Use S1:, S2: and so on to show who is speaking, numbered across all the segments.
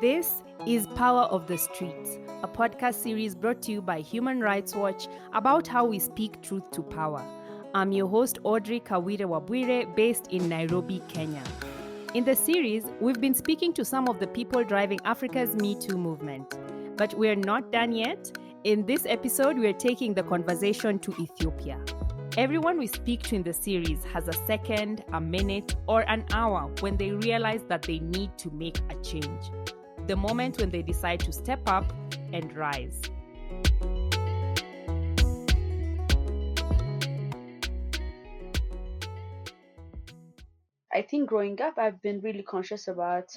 S1: This is Power of the Streets, a podcast series brought to you by Human Rights Watch about how we speak truth to power. I'm your host, Audrey Kawire Wabwire, based in Nairobi, Kenya. In the series, we've been speaking to some of the people driving Africa's Me Too movement. But we're not done yet. In this episode, we're taking the conversation to Ethiopia. Everyone we speak to in the series has a second, a minute, or an hour when they realize that they need to make a change. The moment when they decide to step up and rise.
S2: I think growing up, I've been really conscious about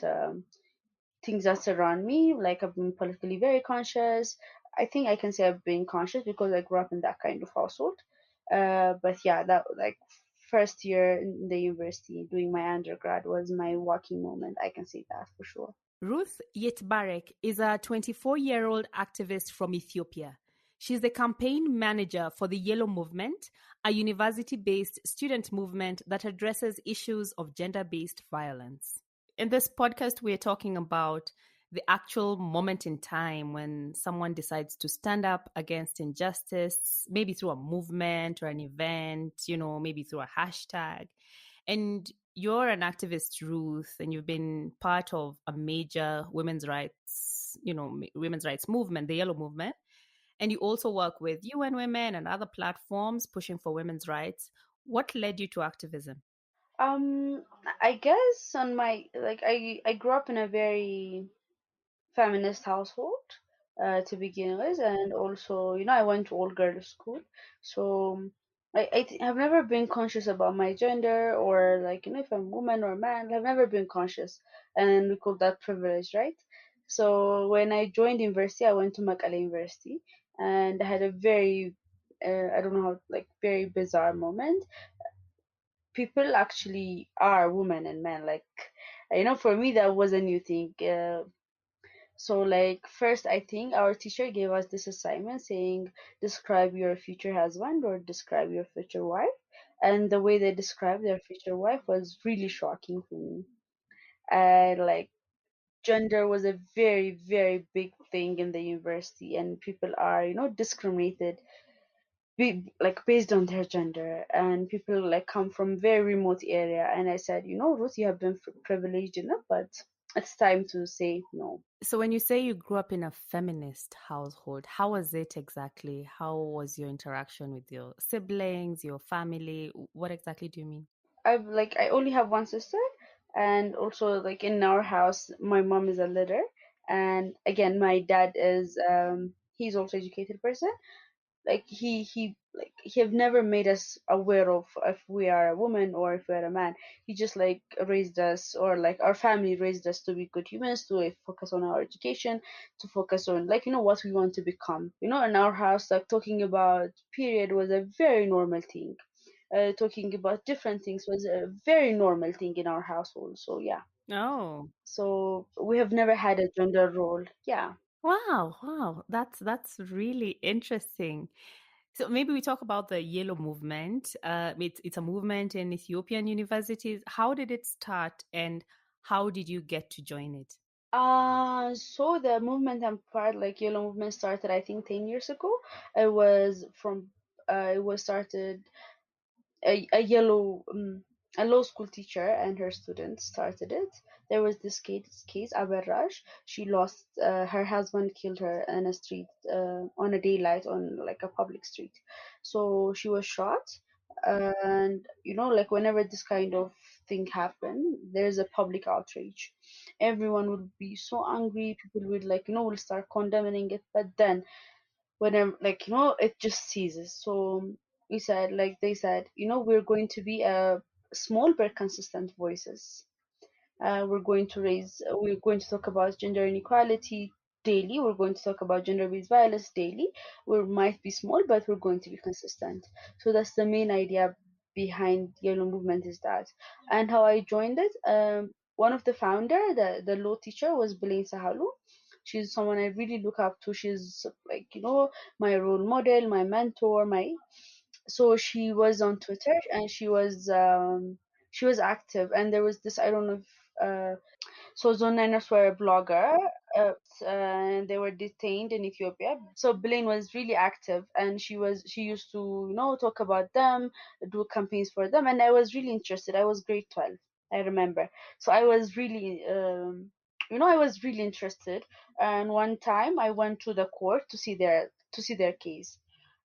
S2: things that surround me. Like I've been politically very conscious. I think I can say I've been conscious because I grew up in that kind of household. But yeah, that like first year in the university doing my undergrad was my walking moment. I can say that for sure.
S1: Ruth Yitbarek is a 24-year-old activist from Ethiopia. She's the campaign manager for the Yellow Movement, a university-based student movement that addresses issues of gender-based violence. In this podcast, we're talking about the actual moment in time when someone decides to stand up against injustice, maybe through a movement or an event, maybe through a hashtag. And you're an activist, Ruth, and you've been part of a major women's rights movement, the Yellow Movement. And you also work with UN Women and other platforms pushing for women's rights. What led you to activism?
S2: Um, I guess on my I grew up in a very feminist household to begin with, and also I went to all girls school, so I've never been conscious about my gender or if I'm woman or man. I've never been conscious, and we call that privilege, right? So when I joined university, I went to Makale University, and I had a very I don't know how, very bizarre moment. People actually are women and men, for me that was a new thing. So, first, I think our teacher gave us this assignment saying, describe your future husband or describe your future wife. And the way they described their future wife was really shocking for me. And, gender was a very, very big thing in the university, and people are, discriminated based on their gender, and people come from very remote area. And I said, Ruth, you have been privileged enough, but it's time to say no.
S1: So when you say you grew up in a feminist household, how was it exactly? How was your interaction with your siblings, your family? What exactly do you mean?
S2: I only have one sister, and also in our house, my mom is a leader, and again, my dad is he's also educated person. He have never made us aware of if we are a woman or if we are a man. He just raised us, or our family raised us to be good humans, to focus on our education, to focus on what we want to become. In our house, talking about period was a very normal thing. Talking about different things was a very normal thing in our household. So yeah,
S1: Oh,
S2: so we have never had a gender role. Yeah.
S1: wow. That's really interesting. So maybe we talk about the Yellow Movement. It's a movement in Ethiopian universities. How did it start, and how did you get to join it?
S2: So the movement I'm part, Yellow Movement, started I think 10 years ago. It was from it was started a yellow a law school teacher and her students started it. There was this case Aberraj. She lost her husband killed her in a street on a daylight on a public street. So she was shot, and whenever this kind of thing happen, there's a public outrage. Everyone would be so angry. People would will start condemning it, but then whenever it just ceases. So they said, we're going to be a small but consistent voices. We're going to talk about gender inequality daily. We're going to talk about gender-based violence daily. We might be small, but we're going to be consistent. So that's the main idea behind Yellow Movement, is that. And how I joined it, one of the founder, the law teacher, was Belain Sahalu. She's someone I really look up to. She's my role model, my mentor, my so she was on Twitter, and she was She was active, and there was this, I don't know if so Zonainas were a blogger, and they were detained in Ethiopia. So Blaine was really active, and she used to talk about them, do campaigns for them, and I was really interested. I was grade 12, I remember. So I was really I was really interested. And one time I went to the court to see their case,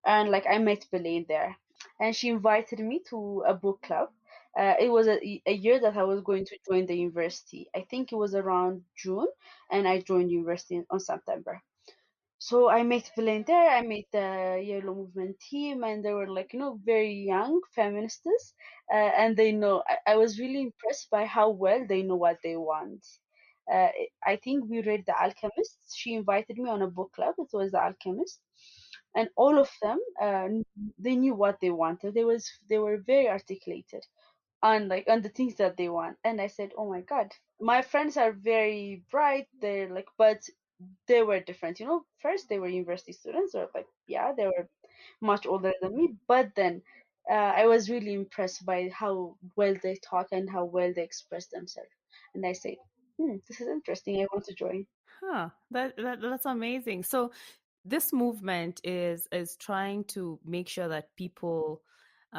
S2: and like I met Blaine there, and she invited me to a book club. It was a year that I was going to join the university. I think it was around June, and I joined university on September. So I met Belen there. I met the Yellow Movement team, and they were like, very young feminists. And they know, I was really impressed by how well they know what they want. I think we read The Alchemist. She invited me on a book club. It was The Alchemist. And all of them, they knew what they wanted. They were very articulated on the things that they want. And I said, oh my god, my friends are very bright, they're like, but they were different. First they were university students, or like, yeah, they were much older than me, but then I was really impressed by how well they talk and how well they express themselves. And I said, this is interesting, I want to join.
S1: Huh. That's amazing. So this movement is trying to make sure that people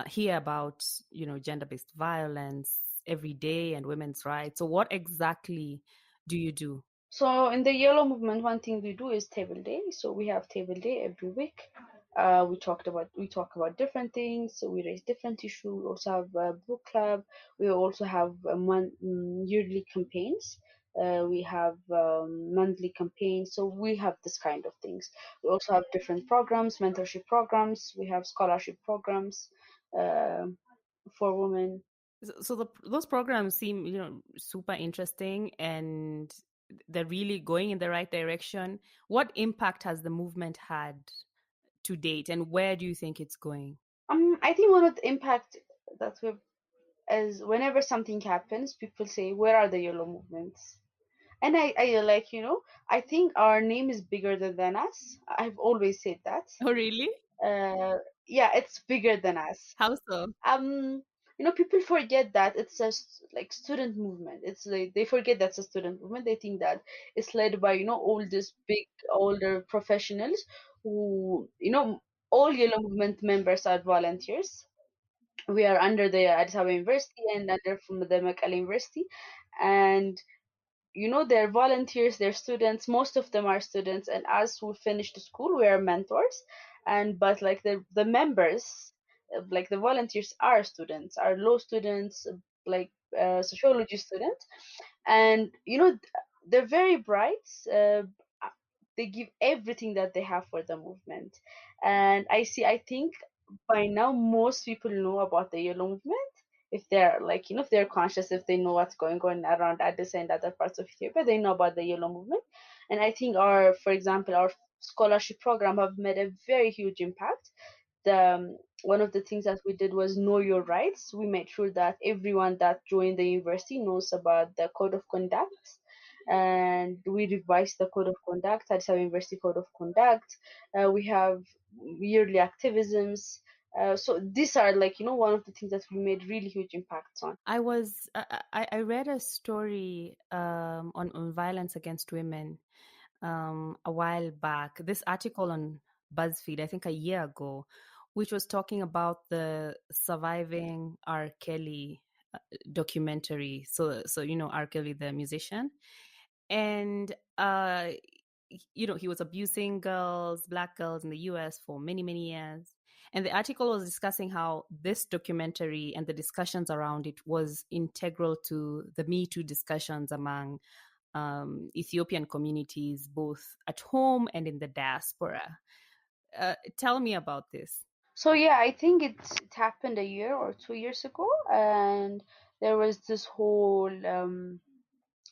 S1: hear about gender-based violence every day and women's rights. So what exactly do you do?
S2: So in the Yellow Movement, one thing we do is table day. So we have table day every week. We talk about different things. So we raise different issues. We also have a book club. We also have yearly campaigns. We have monthly campaigns. So we have this kind of things. We also have different programs, mentorship programs. We have scholarship programs uh, for women.
S1: So those programs seem, super interesting, and they're really going in the right direction. What impact has the movement had to date, and where do you think it's going?
S2: I think one of the impact that we is whenever something happens, people say, "Where are the yellow movements?" And I like, I think our name is bigger than us. I've always said that.
S1: Oh, really?
S2: Uh, yeah, it's bigger than us.
S1: How so?
S2: People forget that it's a like student movement. It's like they forget that's a student movement. They think that it's led by all these big older professionals who all yellow movement members are volunteers. We are under the Addis Ababa University and under from the Mekelle University, and they're volunteers, they're students. Most of them are students, and as we finish the school, we are mentors. And but like the members, like the volunteers, are students, are law students, like sociology students, and they're very bright. They give everything that they have for the movement, and I think by now most people know about the yellow movement. If they're like if they're conscious, if they know what's going on around Addis and other parts of Ethiopia, they know about the yellow movement. And I think for example, our scholarship program have made a very huge impact. One of the things that we did was know your rights. We made sure that everyone that joined the university knows about the code of conduct, and we revised the code of conduct, Addis Ababa University Code of Conduct. We have yearly activisms. So these are like one of the things that we made really huge impacts on.
S1: I read a story on violence against women a while back. This article on BuzzFeed, I think a year ago, which was talking about the Surviving R. Kelly documentary. So R. Kelly, the musician, and he was abusing black girls in the US for many, many years. And the article was discussing how this documentary and the discussions around it was integral to the Me Too discussions among Ethiopian communities, both at home and in the diaspora. Tell me about this.
S2: So yeah, I think it happened a year or 2 years ago, and there was this whole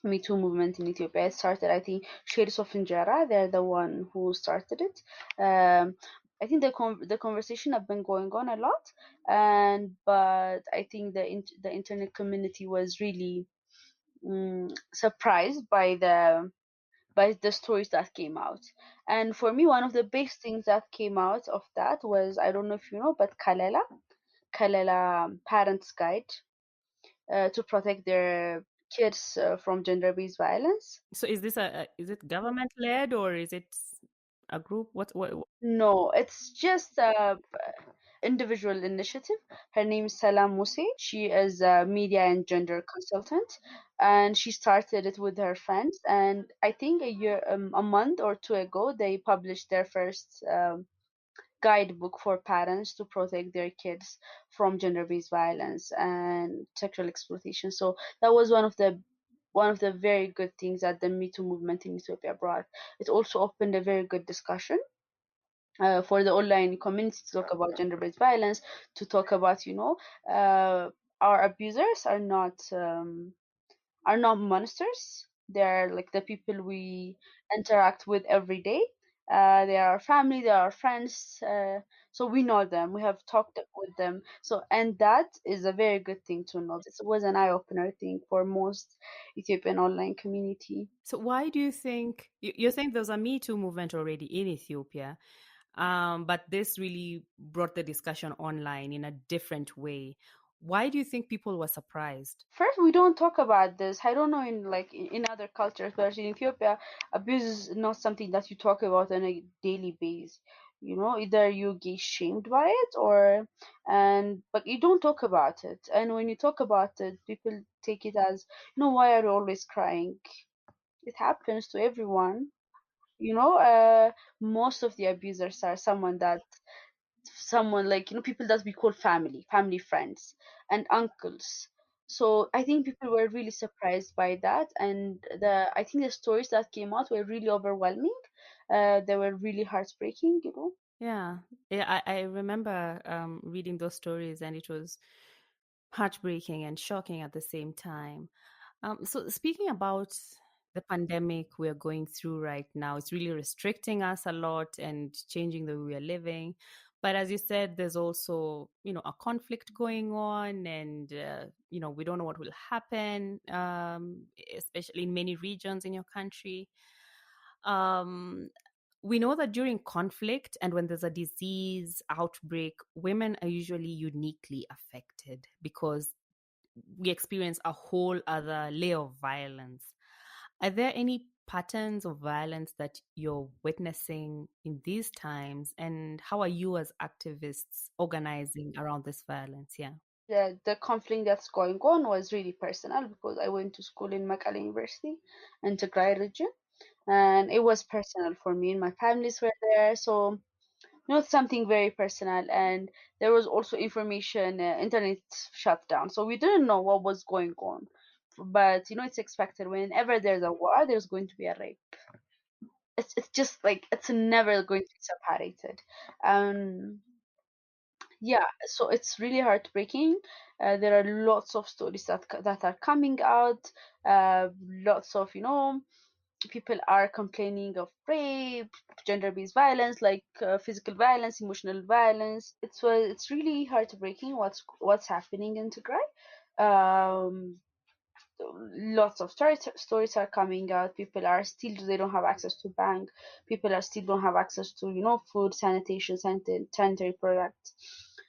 S2: Me Too movement in Ethiopia. It started, I think, Shades of Injera. They're the one who started it. I think the conversation have been going on a lot, but I think the internet community was really surprised by the stories that came out. And for me, one of the big things that came out of that was, I don't know if you know, but Kalela Parents Guide. to protect their kids from gender-based violence.
S1: So is this is it government led or is it a group? What?
S2: No, it's just a individual initiative. Her name is Salam Muse. She is a media and gender consultant, and she started it with her friends. And I think a month or two ago, they published their first guidebook for parents to protect their kids from gender-based violence and sexual exploitation. So that was one of the very good things that the Me Too movement in Ethiopia brought. It also opened a very good discussion for the online community to talk about gender-based violence, to talk about, our abusers are not monsters. They're like the people we interact with every day. They are our family, they are our friends. So we know them. We have talked with them. So, and that is a very good thing to know. It was an eye opener, I think, for most Ethiopian online community.
S1: So why do you think you think there's a Me Too movement already in Ethiopia, but this really brought the discussion online in a different way? Why do you think people were surprised?
S2: First, we don't talk about this. I don't know in like in other cultures, but in Ethiopia, abuse is not something that you talk about on a daily basis. Either you get shamed by it but you don't talk about it. And when you talk about it, people take it as, why are you always crying? It happens to everyone. Most of the abusers are someone like, people that we call family friends and uncles. So I think people were really surprised by that, and I think the stories that came out were really overwhelming. They were really heartbreaking.
S1: Yeah, yeah, I remember reading those stories, and it was heartbreaking and shocking at the same time. So, speaking about the pandemic we're going through right now, it's really restricting us a lot and changing the way we are living. But as you said, there's also, a conflict going on, and we don't know what will happen, especially in many regions in your country. Um, we know that during conflict and when there's a disease outbreak, women are usually uniquely affected because we experience a whole other layer of violence. Are there any patterns of violence that you're witnessing in these times? And how are you as activists organizing around this violence? Yeah.
S2: The conflict that's going on was really personal because I went to school in Mekelle University in Tigray region, and it was personal for me, and my families were there. So not something very personal, and there was also information, internet shut down, so we didn't know what was going on. But it's expected whenever there's a war, there's going to be a rape. It's just like it's never going to be separated. um yeah, so it's really heartbreaking. There are lots of stories that are coming out. Lots of people are complaining of rape, gender-based violence, like physical violence, emotional violence. It's really heartbreaking what's happening in Tigray. Um, Lots of stories are coming out. People are still they don't have access to bank. People are still don't have access to food, sanitation, sanitary products.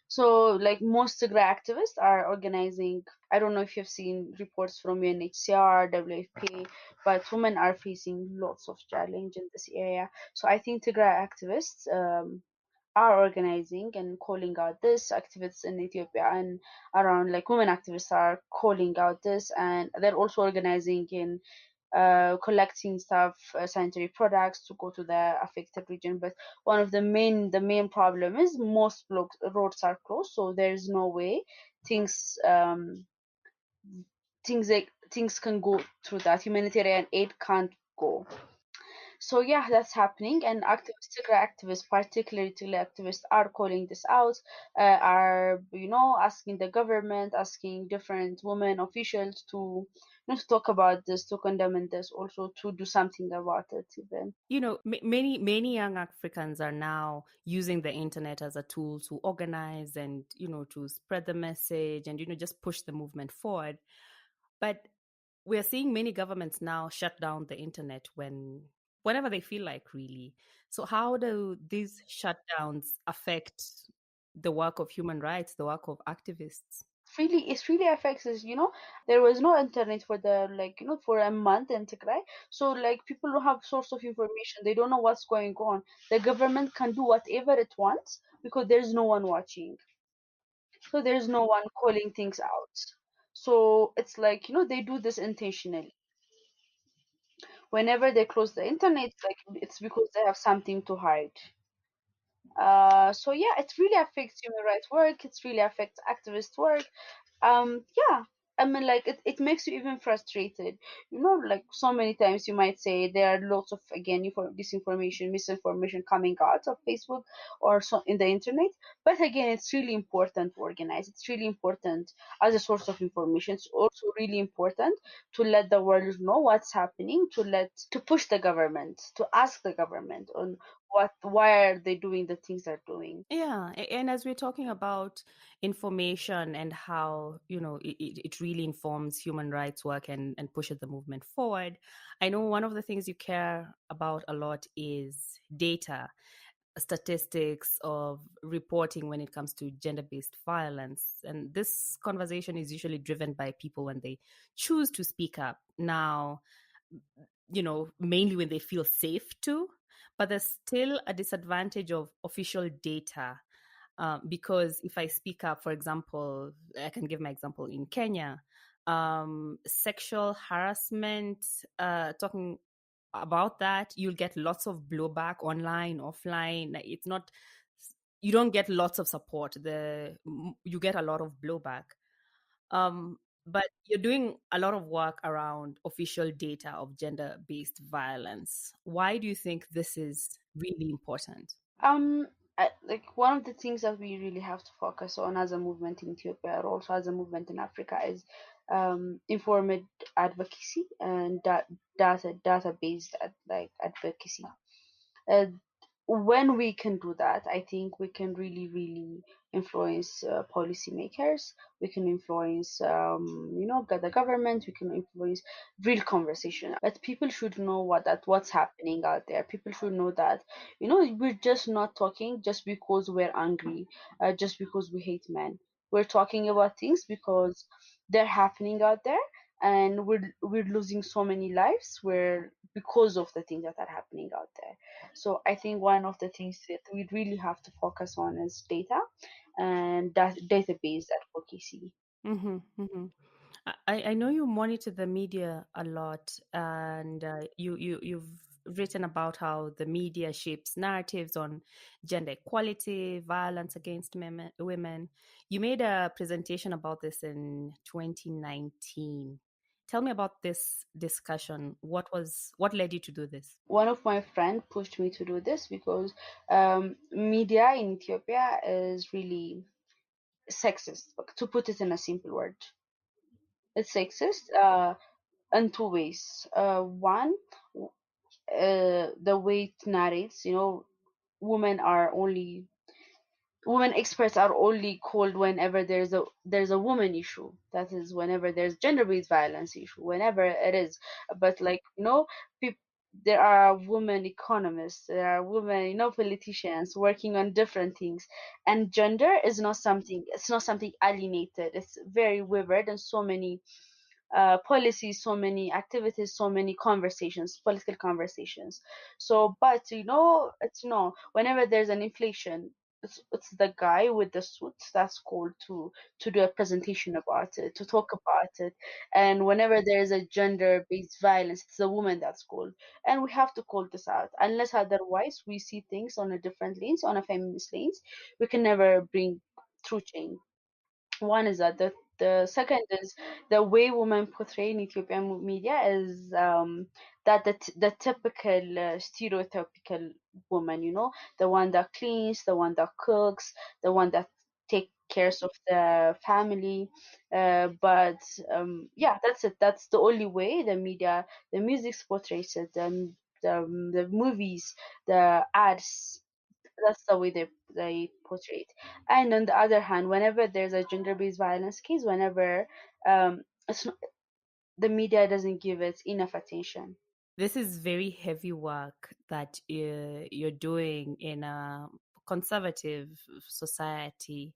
S2: So like most Tigray activists are organizing. I don't know if you've seen reports from UNHCR, WFP, but women are facing lots of challenge in this area. So I think Tigray activists are organizing and calling out this. Activists in Ethiopia and around, like women activists, are calling out this, and they're also organizing in collecting stuff, sanitary products to go to the affected region. But one of the main problem is most roads are closed, so there's no way things things can go through that. Humanitarian aid can't go. So yeah, that's happening, and Tigray activists, particularly Tigray activists, are calling this out, are asking the government, asking different women officials to to talk about this, to condemn this, also to do something about it even.
S1: Many young Africans are now using the internet as a tool to organize and to spread the message and just push the movement forward. But we're seeing many governments now shut down the internet whenever they feel like, really. So how do these shutdowns affect the work of human rights, the work of activists?
S2: it really affects us. There was no internet for the like for a month in Tigray, so like people don't have source of information. They don't know what's going on. The government can do whatever it wants because there's no one watching, so there's no one calling things out. So it's like they do this intentionally. Whenever they close the internet, like it's because they have something to hide. So yeah, it really affects human rights work. It really affects activist work. Yeah, I mean, like it makes you even frustrated. Like so many times you might say there are lots of, again, disinformation, misinformation coming out of Facebook or so in the internet. But again, it's really important to organize. It's really important as a source of information. It's also really important to let the world know what's happening, to push the government, to ask the government on why are they doing the things they're doing.
S1: Yeah, and as we're talking about information and how, it really informs human rights work and pushes the movement forward, I know one of the things you care about a lot is data, statistics of reporting when it comes to gender-based violence. And this conversation is usually driven by people when they choose to speak up. Now, mainly when they feel safe to, but there's still a disadvantage of official data. Because if I speak up, for example, I can give my example in Kenya, sexual harassment, talking about that, you'll get lots of blowback online, offline. Like, it's not, you don't get lots of support. You get a lot of blowback. But you're doing a lot of work around official data of gender-based violence. Why do you think this is really important?
S2: Um, like one of the things that we really have to focus on as a movement in Ethiopia, or also as a movement in Africa, is informed advocacy and data-based like advocacy. Uh, when we can do that, I think we can really, really influence policymakers. We can influence, the government. We can influence real conversation. But people should know what's happening out there. People should know that we're just not talking just because we're angry, just because we hate men. We're talking about things because they're happening out there, and we're losing so many lives where because of the things that are happening out there. So I think one of the things that we really have to focus on is data and that database advocacy.
S1: Mm-hmm, mm-hmm. I know you monitor the media a lot, and you've written about how the media shapes narratives on gender equality, violence against women. You made a presentation about this in 2019. Tell me about this discussion. What led you to do this?
S2: One of my friend pushed me to do this because media in Ethiopia is really sexist. To put it in a simple word, it's sexist in two ways. One, the way it narrates, women are only women experts are only called whenever there's a woman issue. That is, whenever there's gender-based violence issue, whenever it is. But like there are women economists, there are women politicians working on different things, and gender is not something, it's not something alienated. It's very vivid, and so many policies, so many activities, so many conversations, political conversations. So, but it's whenever there's an inflation, it's the guy with the suit that's called to do a presentation about it, to talk about it. And whenever there's a gender-based violence, it's the woman that's called. And we have to call this out. Unless otherwise we see things on a different lanes, on a feminist lanes, we can never bring true change. One is that the second is the way women portray in Ethiopian media is that the typical stereotypical woman, the one that cleans, the one that cooks, the one that take cares of the family. But yeah, that's it. That's the only way the media, the music portrays it, the movies, the ads, that's the way they portray it. And on the other hand, whenever there's a gender-based violence case, whenever it's not, the media doesn't give it enough attention.
S1: This is very heavy work that you're doing in a conservative society.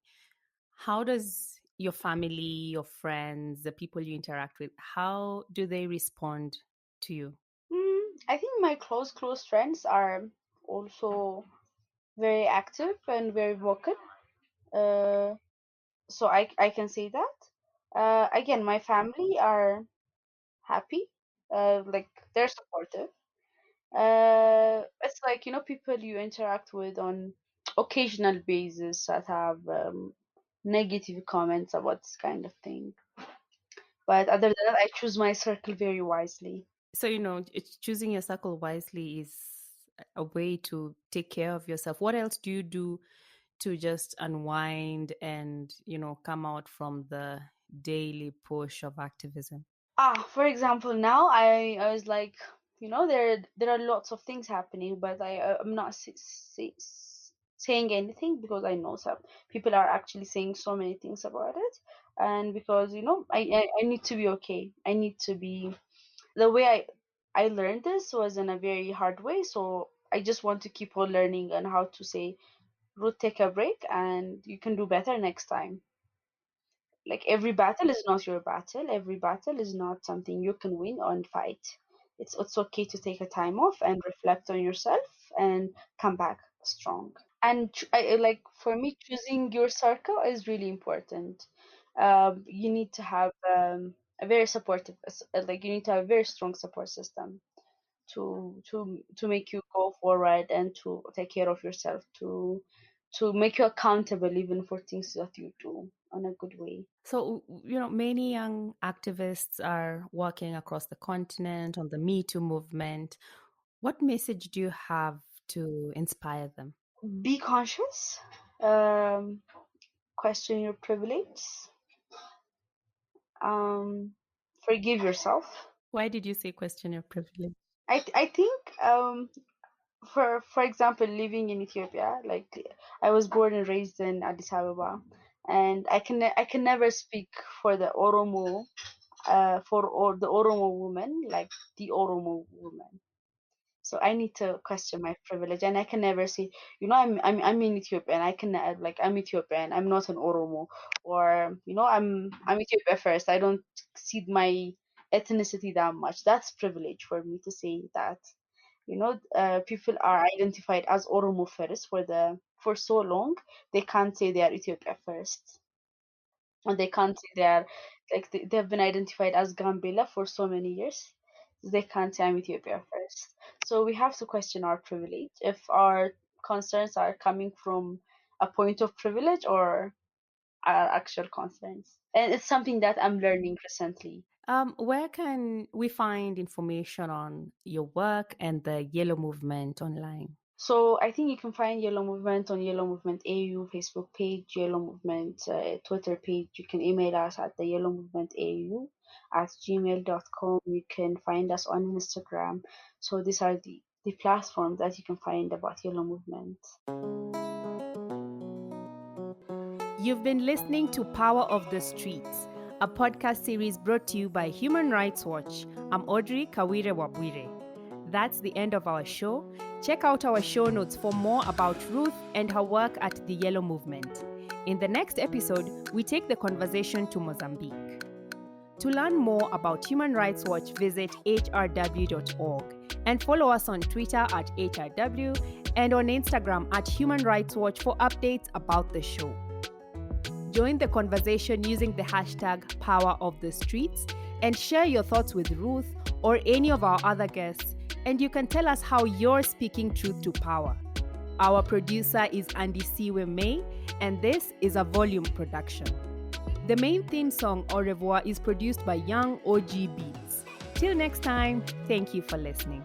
S1: How does your family, your friends, the people you interact with, how do they respond to you?
S2: I think my close friends are also very active and very vocal. Uh, so I can say that. Again, my family are happy. Like they're supportive. It's like people you interact with on occasional basis that have negative comments about this kind of thing. But other than that, I choose my circle very wisely.
S1: So, it's choosing your circle wisely is a way to take care of yourself. What else do you do to just unwind and, come out from the daily push of activism?
S2: For example, now I was like, there are lots of things happening, but I'm not saying anything because I know some people are actually saying so many things about it, and because I need to be okay. I need to be the way I learned this was in a very hard way, so I just want to keep on learning on how to say, Ruth, take a break, and you can do better next time. Like every battle is not your battle. Every battle is not something you can win or fight. It's okay to take a time off and reflect on yourself and come back strong. And like for me, choosing your circle is really important. You need to have a very supportive, like you need to have a very strong support system to make you go forward and to take care of yourself, to make you accountable even for things that you do on a good way.
S1: So, many young activists are working across the continent on the Me Too movement. What message do you have to inspire them?
S2: Be conscious, um, question your privilege, um, forgive yourself.
S1: Why did you say question your privilege?
S2: I think for example, living in Ethiopia, like I was born and raised in Addis Ababa, and I can never speak for the Oromo or the Oromo woman, like the Oromo woman. So I need to question my privilege, and I can never say, I'm in Ethiopia, and I can like I'm Ethiopian. I'm not an Oromo, or I'm Ethiopia first. I don't see my ethnicity that much. That's privilege for me to say that. People are identified as Oromo first for so long. They can't say they are Ethiopia first, and they can't say they're like they've been identified as Gambela for so many years. They can't say I'm Ethiopia first. So we have to question our privilege if our concerns are coming from a point of privilege or our actual concerns. And it's something that I'm learning recently.
S1: Where can we find information on your work and the Yellow Movement online?
S2: So I think you can find Yellow Movement on Yellow Movement AU Facebook page, Yellow Movement Twitter page. You can email us at the Yellow Movement AU at gmail.com. You can find us on Instagram. So these are the platforms that you can find about Yellow Movement.
S1: You've been listening to Power of the Streets, a podcast series brought to you by Human Rights Watch. I'm Audrey Kawire Wabwire. That's the end of our show. Check out our show notes for more about Ruth and her work at the Yellow Movement. In the next episode, we take the conversation to Mozambique. To learn more about Human Rights Watch, visit hrw.org and follow us on Twitter at hrw and on Instagram at Human Rights Watch for updates about the show. Join the conversation using the hashtag Power of the Streets and share your thoughts with Ruth or any of our other guests, and you can tell us how you're speaking truth to power. Our producer is Andy Siwe May, and this is a Volume production. The main theme song, Au revoir, is produced by Young OG Beats. Till next time, thank you for listening.